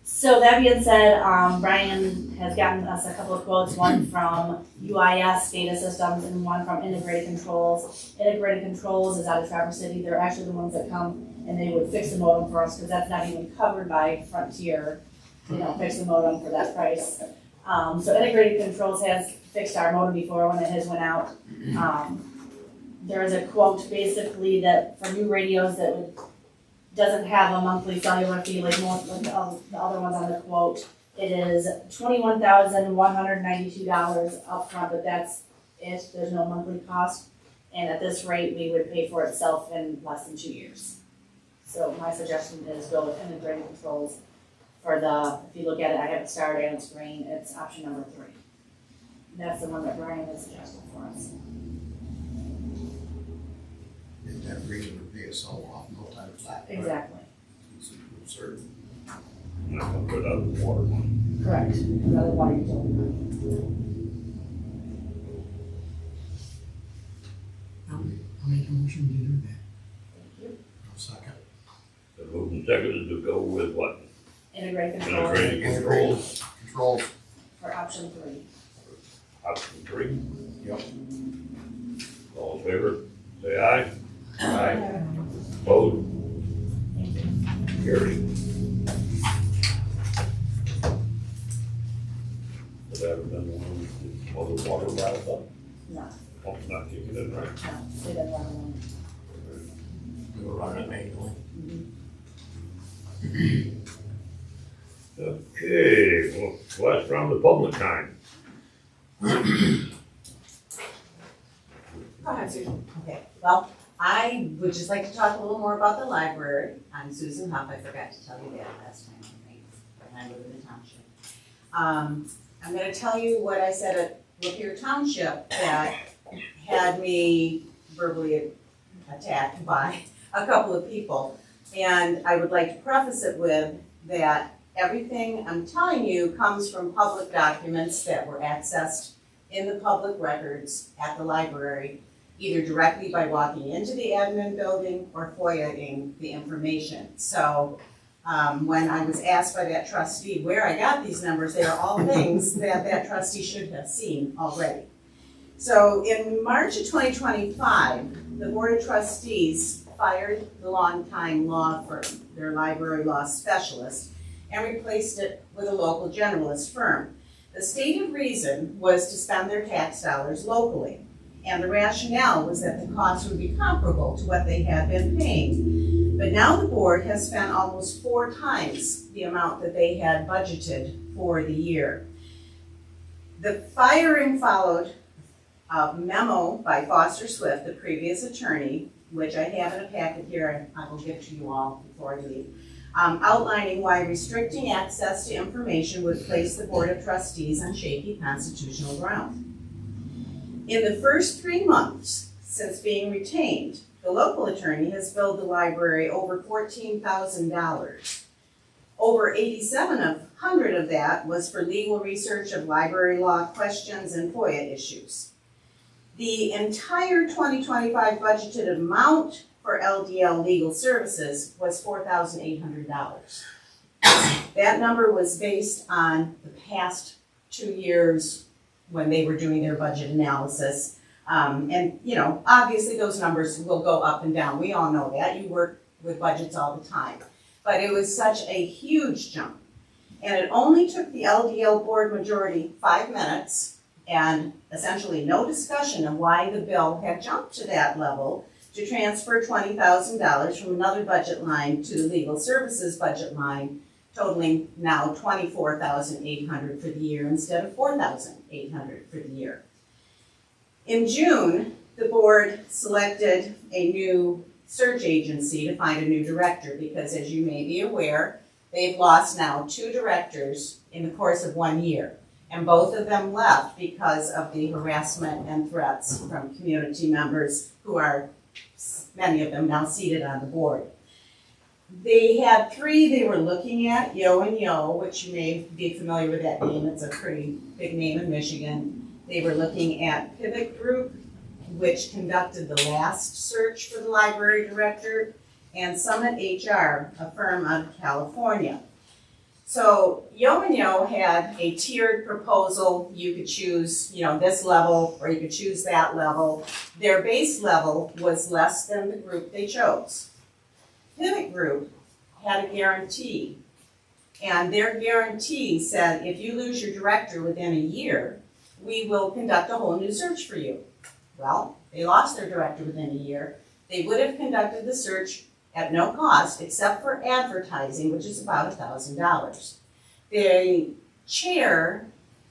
So that being said, Brian has gotten us a couple of quotes, one from UIS Data Systems and one from Integrated Controls. Integrated Controls is out of Traverse City. They're actually the ones that come and they would fix the modem for us, because that's not even covered by Frontier. They don't fix the modem for that price. So Integrated Controls has fixed our modem before when his went out. There is a quote basically that for new radios that doesn't have a monthly cellular fee like most like the other ones on the quote. It is $21,192 upfront, but that's it. There's no monthly cost. And at this rate, we would pay for itself in less than 2 years. So my suggestion is go with Integrated Controls for the, if you look at it, I have it starred and it's green, it's option number 3. That's the one that Brian has suggested for us. Is that reason to pay us all off, no time flat? right? Exactly. It's absurd. Not gonna put out the water one. Correct. Another water utility. I'll make a motion to do that. Thank you. I'll second. The moving seconded to go with what? Integrated Controls Integrated Controls, Controls. for option 3. option 3. Yep. All in favor, say aye. Aye. Opposed? Carried. Would that have been one of the water valve up? No, Pump's not kicking in, right? no, they didn't want one. We were running manually. Okay, well, last round of public time. Go ahead, Susan. Okay, well, I would just like to talk a little more about the library. I'm Susan Huff, I forgot to tell you that last time, I think, but I live in the township. I'm gonna tell you what I said at Lapeer Township that had me verbally attacked by a couple of people. And I would like to preface it with that everything I'm telling you comes from public documents that were accessed in the public records at the library, either directly by walking into the admin building or FOIA-ing the information. So when I was asked by that trustee where I got these numbers, they are all things that that trustee should have seen already. So in March of 2025, the Board of Trustees fired the longtime law firm, their library law specialist, and replaced it with a local generalist firm. The stated reason was to spend their tax dollars locally, and the rationale was that the cost would be comparable to what they had been paying. But now the board has spent almost 4 times the amount that they had budgeted for the year. The firing followed a memo by Foster Swift, the previous attorney, which I have in a packet here, and I will give to you all before I leave, outlining why restricting access to information would place the Board of Trustees on shaky constitutional ground. In the first 3 months since being retained, the local attorney has billed the library over $14,000. Over 8,700 of that was for legal research of library law questions and FOIA issues. The entire 2025 budgeted amount for LDL legal services was $4,800. That number was based on the past 2 years when they were doing their budget analysis. And, you know, obviously those numbers will go up and down. We all know that. You work with budgets all the time. But it was such a huge jump. And it only took the LDL board majority 5 minutes and essentially no discussion of why the bill had jumped to that level to transfer $20,000 from another budget line to the legal services budget line, totaling now $24,800 for the year instead of $4,800 for the year. In June, the board selected a new search agency to find a new director because, as you may be aware, they've lost now 2 directors in the course of 1 year. And both of them left because of the harassment and threats from community members who are, many of them now seated on the board. They had 3 they were looking at, Yo and Yo, which you may be familiar with that name. It's a pretty big name in Michigan. They were looking at Pivot Group, which conducted the last search for the library director, and Summit HR, a firm out of California. So Yo and Yo had a tiered proposal. You could choose, you know, this level or you could choose that level. Their base level was less than the group they chose. Pivot Group had a guarantee, and their guarantee said if you lose your director within a year, we will conduct a whole new search for you. Well, they lost their director within a year. They would have conducted the search at no cost except for advertising, which is about $1,000. The chair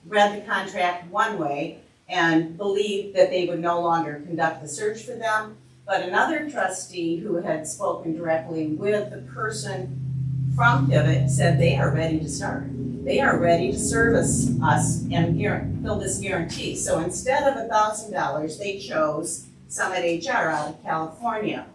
read the contract one way and believed that they would no longer conduct the search for them, but another trustee who had spoken directly with the person from Pivot said they are ready to start. They are ready to service us and fill this guarantee. So instead of $1,000, they chose Summit HR out of California.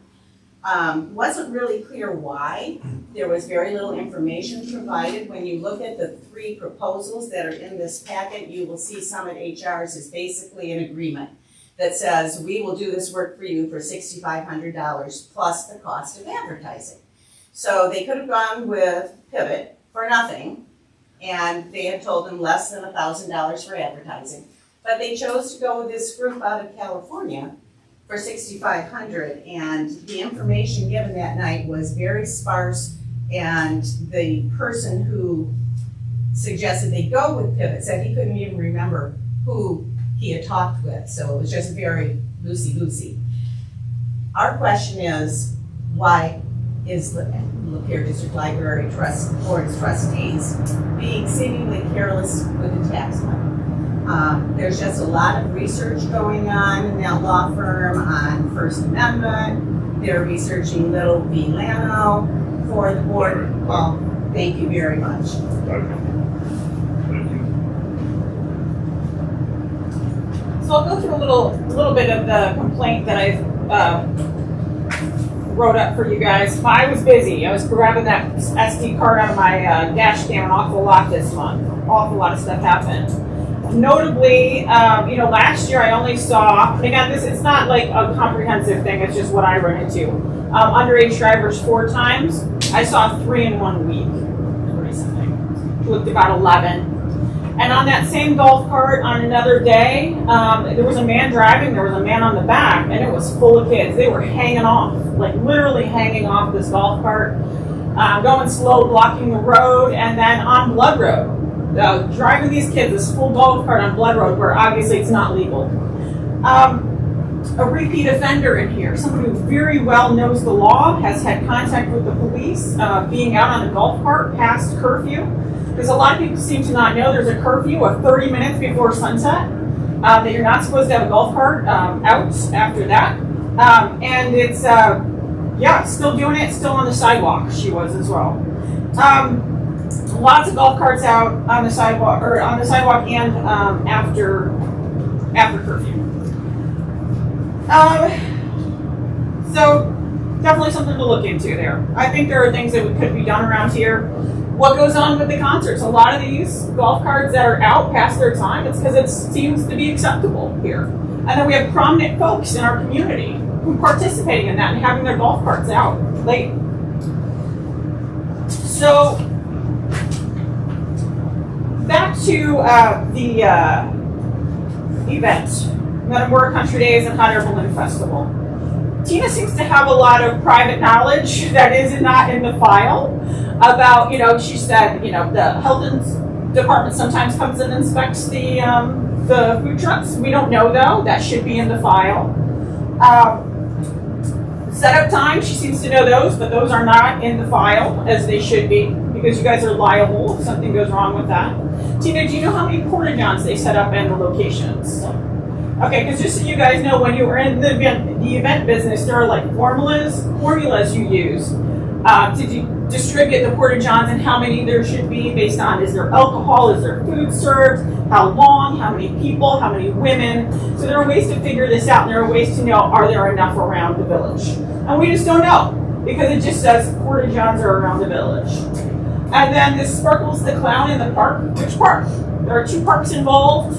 Wasn't really clear why. There was very little information provided. When you look at the 3 proposals that are in this packet, you will see Summit HR's is basically an agreement that says we will do this work for you for $6,500 plus the cost of advertising. So they could have gone with Pivot for nothing, and they had told them less than $1,000 for advertising. But they chose to go with this group out of California for $6,500, and the information given that night was very sparse, and the person who suggested they go with Pivot said he couldn't even remember who he had talked with, so it was just very loosey-goosey. Our question is, why is the Lapeer District Library Board's trustees being seemingly careless with the tax money? There's just a lot of research going on in that law firm on First Amendment. They're researching Little v. Lano for the board. Well, thank you very much. So I'll go through a little bit of the complaint that I wrote up for you guys. I was busy. I was grabbing that SD card out of my dash cam an awful lot this month. An awful lot of stuff happened. Notably, last year I only saw, and again, it's not like a comprehensive thing, it's just what I run into. Underage drivers 4 times. I saw 3 in 1 week recently. Looked about 11. And on that same golf cart on another day, there was a man driving, there was a man on the back, and it was full of kids. They were hanging off, like literally hanging off this golf cart, going slow, blocking the road, and then on Blood Road. Driving these kids, this full golf cart on Blood Road, where obviously it's not legal. A repeat offender in here, somebody who very well knows the law, has had contact with the police, being out on a golf cart past curfew. Because a lot of people seem to not know there's a curfew of 30 minutes before sunset, that you're not supposed to have a golf cart out after that. And it's, still doing it, still on the sidewalk, she was as well. Lots of golf carts out on the sidewalk, and after curfew. So definitely something to look into there. I think there are things that could be done around here. What goes on with the concerts? A lot of these golf carts that are out past their time, it's because it seems to be acceptable here. And then we have prominent folks in our community who are participating in that and having their golf carts out late. So back to the event, Metamora Country Days and Hot Air Balloon Festival. Tina seems to have a lot of private knowledge that is not in the file about, she said, the health department sometimes comes and inspects the food trucks. We don't know though, that should be in the file. Setup time, she seems to know those, but those are not in the file as they should be because you guys are liable if something goes wrong with that. Tina, do you know how many porta-johns they set up and the locations? Okay, because just so you guys know, when you were in the event business, there are like formulas you use to distribute the porta-johns and how many there should be based on is there alcohol, is there food served, how long, how many people, how many women. So there are ways to figure this out and there are ways to know are there enough around the village. And we just don't know because it just says porta-johns are around the village. And then this Sparkles the Clown in the park. Which park? There are 2 parks involved.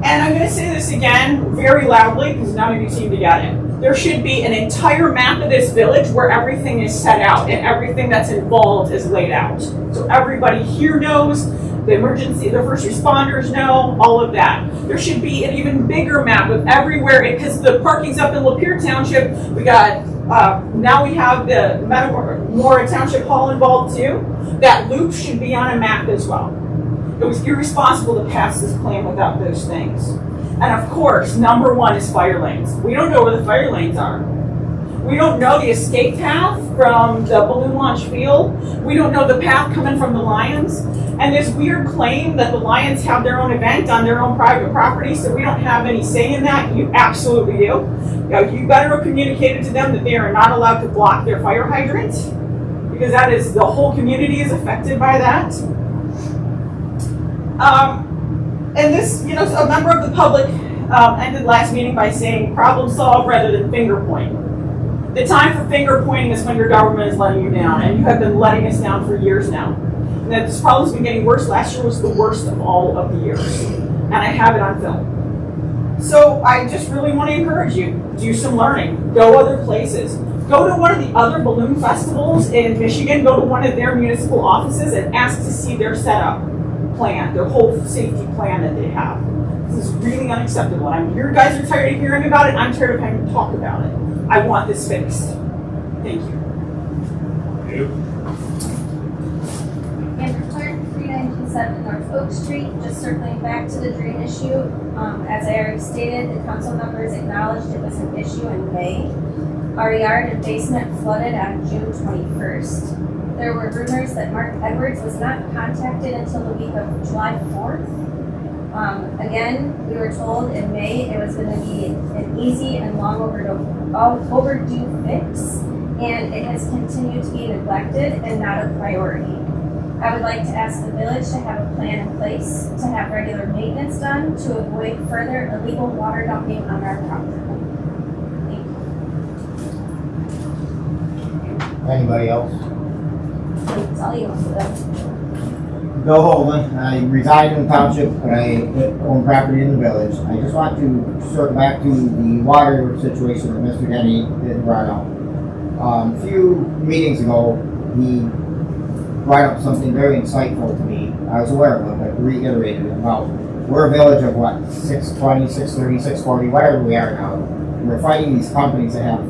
And I'm going to say this again very loudly because none of you seem to get it. There should be an entire map of this village where everything is set out and everything that's involved is laid out. So everybody here knows, the first responders know, all of that. There should be an even bigger map of everywhere because the parking's up in Lapeer Township. We got, now we have the Metamora Township Hall involved too. That loop should be on a map as well. It was irresponsible to pass this plan without those things. And of course, number 1 is fire lanes. We don't know where the fire lanes are. We don't know the escape path from the balloon launch field. We don't know the path coming from the Lions. And this weird claim that the Lions have their own event on their own private property, so we don't have any say in that, you absolutely do. You better have communicated to them that they are not allowed to block their fire hydrant, because that is, the whole community is affected by that. And this, a member of the public ended last meeting by saying problem solve rather than finger point. The time for finger pointing is when your government is letting you down, and you have been letting us down for years now. And that this problem's been getting worse. Last year was the worst of all of the years, and I have it on film. So I just really want to encourage you, do some learning, go other places. Go to one of the other balloon festivals in Michigan, go to one of their municipal offices and ask to see their setup plan, their whole safety plan that they have. This is really unacceptable. You guys are tired of hearing about it. I'm tired of having to talk about it. I want this fixed. Thank you. Amber Clark, 3927 North Oak Street. Just circling back to the drain issue. As I already stated, the council members acknowledged it was an issue in May. Our yard and basement flooded on June 21st. There were rumors that Mark Edwards was not contacted until the week of July 4th. Again, we were told in May it was going to be an easy and long overdue fix, and it has continued to be neglected and not a priority. I would like to ask the village to have a plan in place to have regular maintenance done to avoid further illegal water dumping on our property. Thank you. Anybody else? That's all you want to do. Bill Holman, I reside in the township, and I own property in the village. I just want to circle back to the water situation that Mr. Denney did brought up. A few meetings ago, he brought up something very insightful to me. I was aware of it, but reiterated it about we're a village of what, 620, 630, 640, whatever we are now. We're fighting these companies that have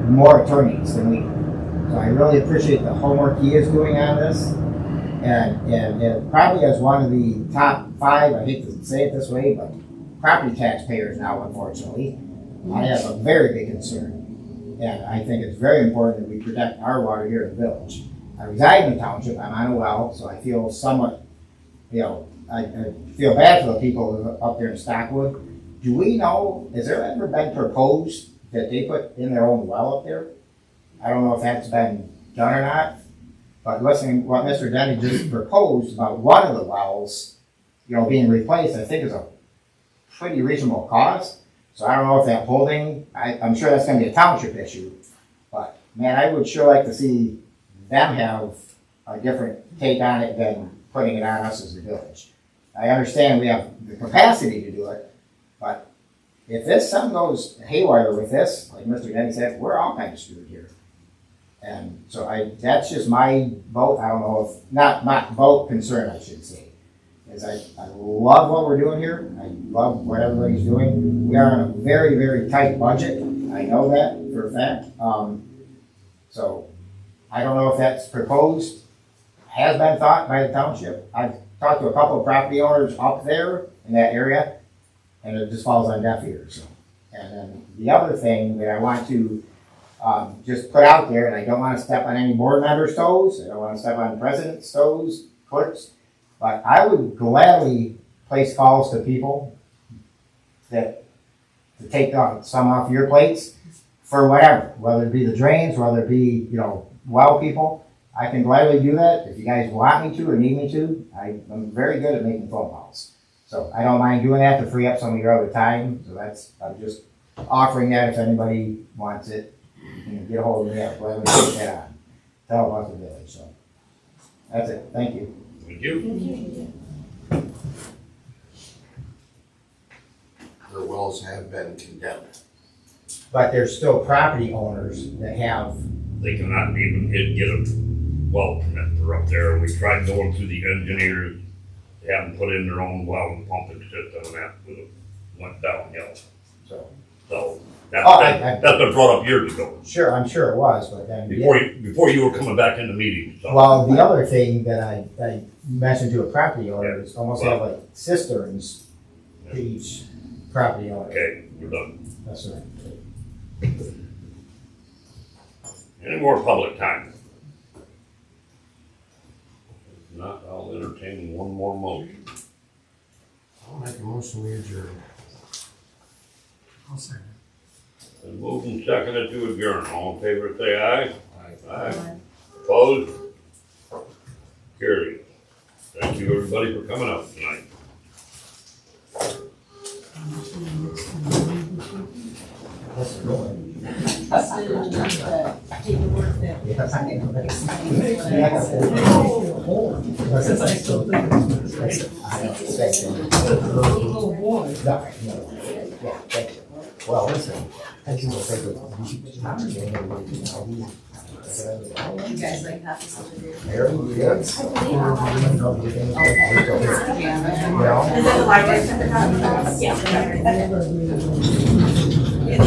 more attorneys than we do. So I really appreciate the homework he is doing on this. And probably as one of the top 5, I hate to say it this way, but property taxpayers now, unfortunately, I have a very big concern. And I think it's very important that we protect our water here in the village. I reside in the township, I'm on a well, so I feel somewhat, I feel bad for the people up there in Stockwood. Do we know, has there ever been proposed that they put in their own well up there? I don't know if that's been done or not. But listening, what Mr. Denney just proposed about one of the wells, being replaced, I think is a pretty reasonable cost. So I don't know if that holding, I'm sure that's gonna be a township issue, but man, I would sure like to see them have a different take on it than putting it on us as a village. I understand we have the capacity to do it, but if something goes haywire with this, like Mr. Denney said, we're all kind of screwed here. And so that's just my vote, I don't know if, not vote, concern, I should say. Is I love what we're doing here, I love what everybody's doing. We are on a very, very tight budget, I know that for a fact. So I don't know if that's proposed, has been thought by the township. I've talked to a couple of property owners up there in that area, and it just falls on deaf ears. So. And then the other thing that I want to just put out there, and I don't want to step on any board members' toes, I don't want to step on president's toes, clerks, but I would gladly place calls to people to take some off your plates for whatever, whether it be the drains, whether it be, well people. I can gladly do that if you guys want me to or need me to. I'm very good at making phone calls. So I don't mind doing that to free up some of your other time. So I'm just offering that if anybody wants it. You can get a hold of me. I'll gladly take that on to help out the village. So that's it. Thank you. Thank you. Their wells have been condemned. But there's still property owners that have. They cannot even get a well permit for up there. We tried going through the engineers. They haven't put in their own well and pumping system, and that went downhill. So that's been brought up years ago. Sure, I'm sure it was, but then Before you were coming back in the meeting. So. Well, the other thing that I mentioned to a property owner is almost have like cisterns to each property owner. Okay, we're done. That's right. Any more public time? If not, I'll entertain one more motion. I'll make a motion we adjourn. I'll second. And moved and seconded to adjourn. All in favor, say aye. Aye. Aye. Opposed? Carried. Thank you, everybody, for coming out tonight. That's good. Well, listen, I think we'll take You guys like copies of the very good. Is that the library? And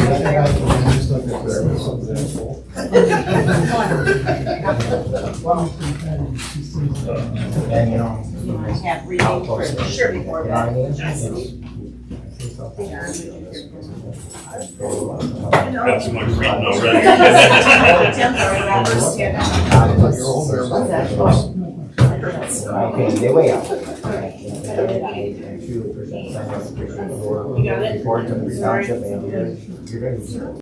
have reading for sure before that. That's my friend already. okay, they way up. You got it? Report to the township and you're ready.